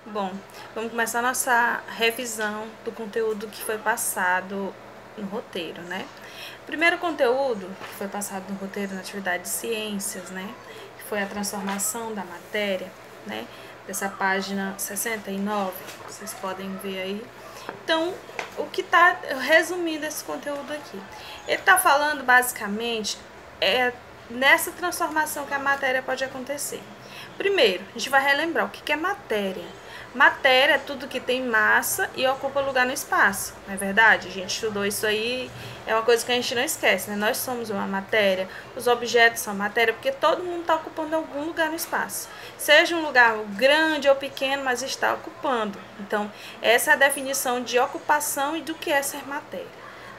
Bom, vamos começar a nossa revisão do conteúdo que foi passado no roteiro, né? O primeiro conteúdo que foi passado no roteiro na atividade de ciências, né? Que foi a transformação da matéria, né? Dessa página 69, vocês podem ver aí. Então, o que está resumindo esse conteúdo aqui? Ele está falando basicamente nessa transformação que a matéria pode acontecer. Primeiro, a gente vai relembrar o que é matéria. Matéria é tudo que tem massa e ocupa lugar no espaço, não é verdade? A gente estudou isso aí, é uma coisa que a gente não esquece, né? Nós somos uma matéria, os objetos são matéria, porque todo mundo está ocupando algum lugar no espaço. Seja um lugar grande ou pequeno, mas está ocupando. Então, essa é a definição de ocupação e do que é ser matéria,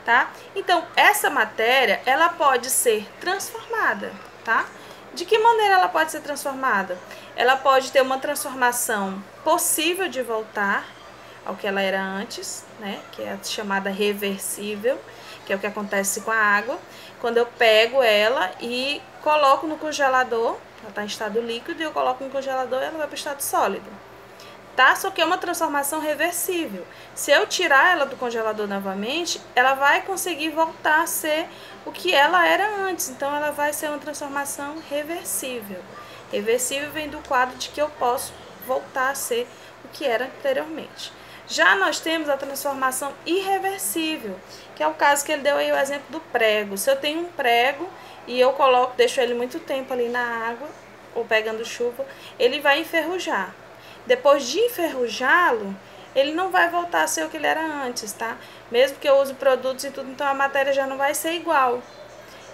tá? Então, essa matéria, ela pode ser transformada, tá? De que maneira ela pode ser transformada? Ela pode ter uma transformação possível de voltar ao que ela era antes, né? Que é a chamada reversível, que é o que acontece com a água. Quando eu pego ela e coloco no congelador, ela está em estado líquido, e eu coloco no congelador, ela vai para o estado sólido. Tá? Só que é uma transformação reversível. Se eu tirar ela do congelador novamente, ela vai conseguir voltar a ser o que ela era antes. Então, ela vai ser uma transformação reversível. Reversível vem do quadro de que eu posso voltar a ser o que era anteriormente. Já nós temos a transformação irreversível, que é o caso que ele deu aí o exemplo do prego. Se eu tenho um prego e eu deixo ele muito tempo ali na água, ou pegando chuva, ele vai enferrujar. Depois de enferrujá-lo, ele não vai voltar a ser o que ele era antes, tá? Mesmo que eu use produtos e tudo, então a matéria já não vai ser igual.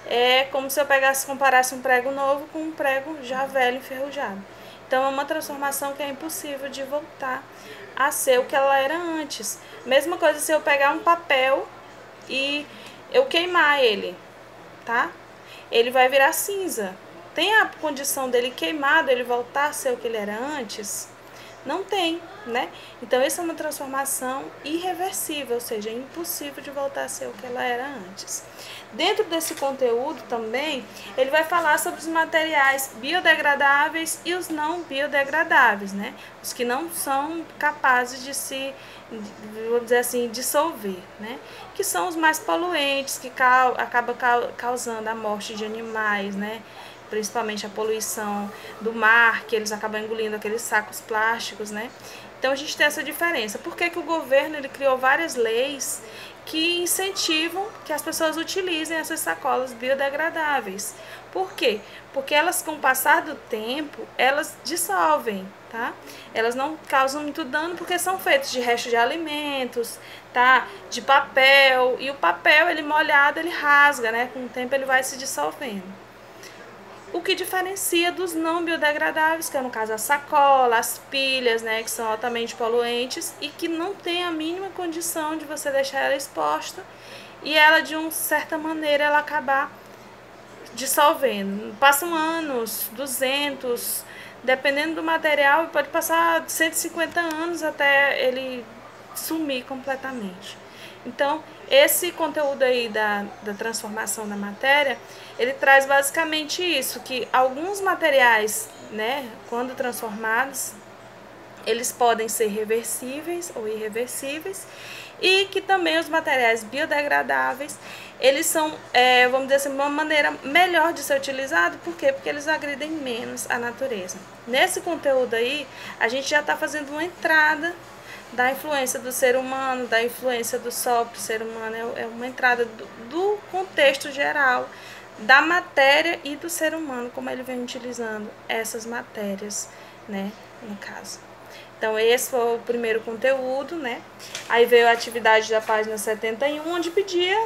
É como se eu comparasse um prego novo com um prego já velho, enferrujado. Então é uma transformação que é impossível de voltar a ser o que ela era antes. Mesma coisa se eu pegar um papel e eu queimar ele, tá? Ele vai virar cinza. Tem a condição dele queimado, ele voltar a ser o que ele era antes? Não tem, né? Então, isso é uma transformação irreversível, ou seja, é impossível de voltar a ser o que ela era antes. Dentro desse conteúdo também, ele vai falar sobre os materiais biodegradáveis e os não biodegradáveis, né? Os que não são capazes de se, vamos dizer assim, dissolver, né? Que são os mais poluentes, que acabam causando a morte de animais, né? Principalmente a poluição do mar, que eles acabam engolindo aqueles sacos plásticos, né? Então a gente tem essa diferença. Por que o governo ele criou várias leis que incentivam que as pessoas utilizem essas sacolas biodegradáveis? Por quê? Porque elas, com o passar do tempo, elas dissolvem, tá? Elas não causam muito dano porque são feitas de restos de alimentos, tá? De papel, e o papel, ele molhado, ele rasga, né? Com o tempo ele vai se dissolvendo. O que diferencia dos não biodegradáveis, que é no caso a sacola, as pilhas, né, que são altamente poluentes e que não tem a mínima condição de você deixar ela exposta e ela, de uma certa maneira, ela acabar dissolvendo. Passam anos, 200, dependendo do material, pode passar 150 anos até ele sumir completamente. Então, esse conteúdo aí da transformação da matéria, ele traz basicamente isso, que alguns materiais, né, quando transformados, eles podem ser reversíveis ou irreversíveis, e que também os materiais biodegradáveis, eles são, vamos dizer assim, uma maneira melhor de ser utilizado. Por quê? Porque eles agridem menos a natureza. Nesse conteúdo aí, a gente já está fazendo uma entrada da influência do ser humano, da influência do sol para o ser humano, é uma entrada do contexto geral da matéria e do ser humano, como ele vem utilizando essas matérias, né, no caso. Então, esse foi o primeiro conteúdo, né? Aí veio a atividade da página 71, onde pedia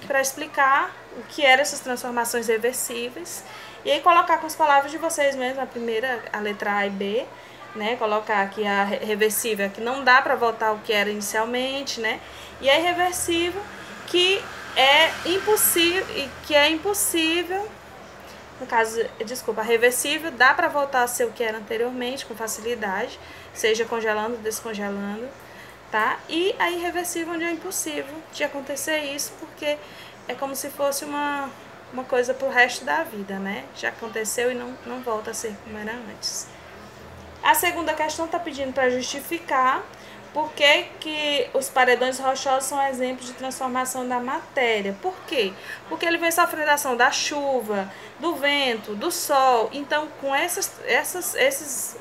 para explicar o que eram essas transformações reversíveis. E aí colocar com as palavras de vocês mesmo, a primeira, a letra A e B, né? Colocar aqui a reversível, que não dá para voltar ao que era inicialmente, né? E a irreversível, que é impossível, no caso, desculpa, a reversível dá para voltar a ser o que era anteriormente com facilidade, seja congelando ou descongelando, tá? E a irreversível, onde é impossível de acontecer isso, porque é como se fosse uma coisa pro resto da vida, né? Já aconteceu e não volta a ser como era antes. A segunda questão está pedindo para justificar por que os paredões rochosos são exemplos de transformação da matéria. Por quê? Porque ele vem sofrendo a ação da chuva, do vento, do sol. Então, com esses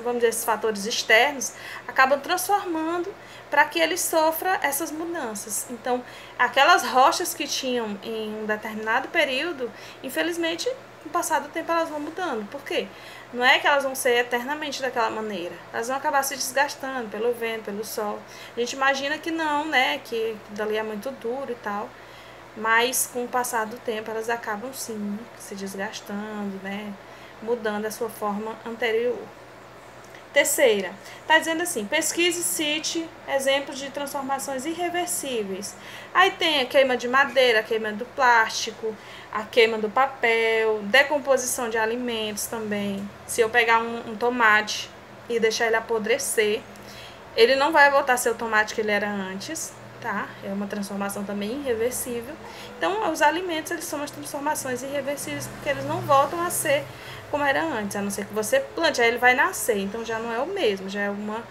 vamos dizer, esses fatores externos, acabam transformando para que ele sofra essas mudanças. Então, aquelas rochas que tinham em um determinado período, infelizmente, com o passar do tempo elas vão mudando. Por quê? Não é que elas vão ser eternamente daquela maneira. Elas vão acabar se desgastando pelo vento, pelo sol. A gente imagina que não, né? Que dali é muito duro e tal. Mas com o passar do tempo elas acabam sim se desgastando, né? Mudando a sua forma anterior. Terceira, está dizendo assim, pesquise e cite exemplos de transformações irreversíveis. Aí tem a queima de madeira, a queima do plástico, a queima do papel, decomposição de alimentos também. Se eu pegar um tomate e deixar ele apodrecer, ele não vai voltar a ser o tomate que ele era antes, tá? É uma transformação também irreversível. Então, os alimentos, eles são as transformações irreversíveis, porque eles não voltam a ser como era antes, a não ser que você plante, aí ele vai nascer, então já não é o mesmo, já é uma,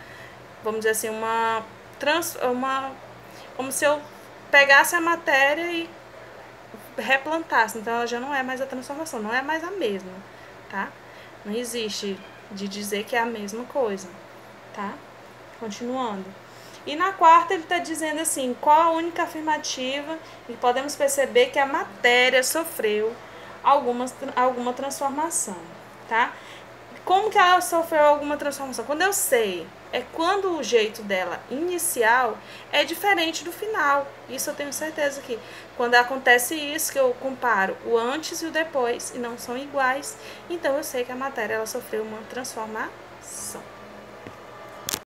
vamos dizer assim, como se eu pegasse a matéria e replantasse, então ela já não é mais a transformação, não é mais a mesma, tá? Não existe de dizer que é a mesma coisa, tá? Continuando. E na quarta ele está dizendo assim, qual a única afirmativa e podemos perceber que a matéria sofreu alguma transformação, tá? Como que ela sofreu alguma transformação? Quando eu sei, é quando o jeito dela inicial é diferente do final. Isso eu tenho certeza que quando acontece isso, que eu comparo o antes e o depois e não são iguais, então eu sei que a matéria ela sofreu uma transformação.